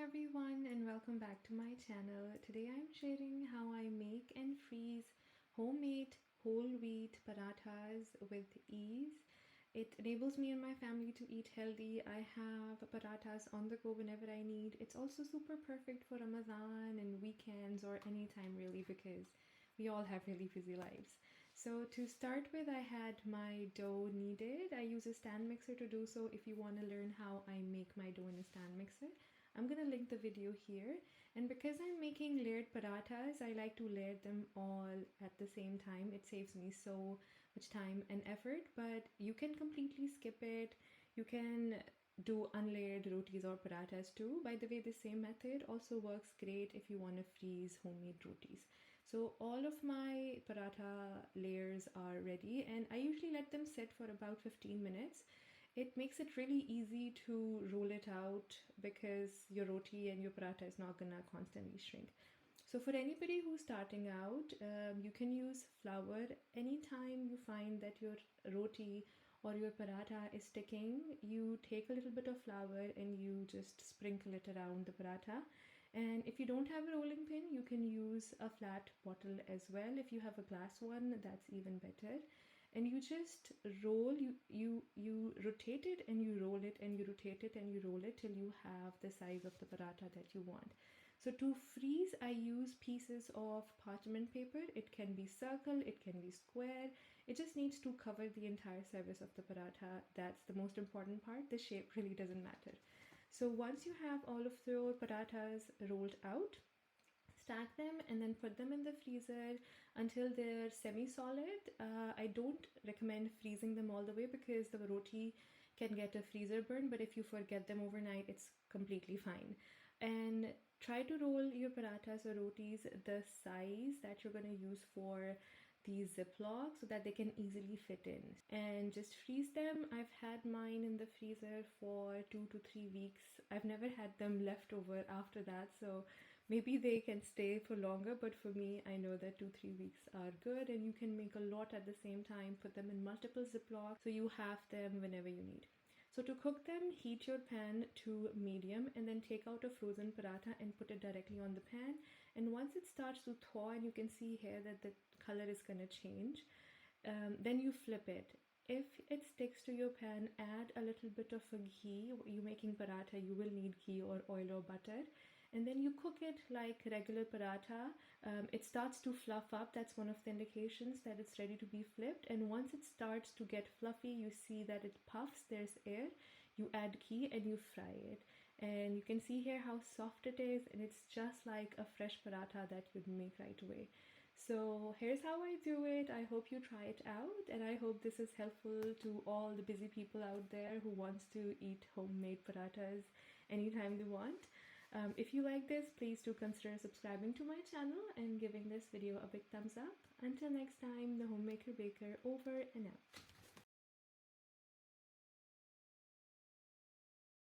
everyone and welcome back to my channel. Today I'm sharing how I make and freeze homemade whole wheat parathas with ease. It enables me and my family to eat healthy. I have parathas on the go whenever I need. It's also super perfect for Ramadan and weekends or anytime really because we all have really busy lives. So to start with, I had my dough kneaded. I use a stand mixer to do so. If you want to learn how I make my dough in a stand mixer, I'm gonna link the video here. And because I'm making layered parathas, I like to layer them all at the same time. It saves me so much time and effort, but you can completely skip it. You can do unlayered rotis or parathas too. By the way, the same method also works great if you want to freeze homemade rotis. So all of my paratha layers are ready and I usually let them sit for about 15 minutes. It makes it really easy to roll it out because your roti and your paratha is not gonna constantly shrink. So for anybody who's starting out, you can use flour. Anytime you find that your roti or your paratha is sticking, you take a little bit of flour and you just sprinkle it around the paratha. And if you don't have a rolling pin, you can use a flat bottle as well. If you have a glass one, that's even better. And you just roll, you rotate it and you roll it and you rotate it and you roll it till you have the size of the paratha that you want. So to freeze, I use pieces of parchment paper. It can be circle, it can be square. It just needs to cover the entire surface of the paratha. That's the most important part. The shape really doesn't matter. So once you have all of your parathas rolled out, stack them and then put them in the freezer until they're semi-solid. I don't recommend freezing them all the way because the roti can get a freezer burn, but if you forget them overnight, it's completely fine. And try to roll your parathas or rotis the size that you're going to use for these Ziplocs so that they can easily fit in, and just freeze them. I've had mine in the freezer for 2 to 3 weeks. I've never had them left over after that, so maybe they can stay for longer, but for me, I know that 2-3 weeks are good, and you can make a lot at the same time. Put them in multiple Ziplocs so you have them whenever you need. So to cook them, heat your pan to medium and then take out a frozen paratha and put it directly on the pan. And once it starts to thaw and you can see here that the color is going to change, then you flip it. If it sticks to your pan, add a little bit of a ghee. You're making paratha, you will need ghee or oil or butter. And then you cook it like regular paratha. It starts to fluff up. That's one of the indications that it's ready to be flipped. And once it starts to get fluffy, you see that it puffs, there's air. You add ghee and you fry it. And you can see here how soft it is, and it's just like a fresh paratha that you'd make right away. So here's how I do it. I hope you try it out, and I hope this is helpful to all the busy people out there who wants to eat homemade parathas anytime they want. If you like this, please do consider subscribing to my channel and giving this video a big thumbs up. Until next time, the Homemaker Baker over and out.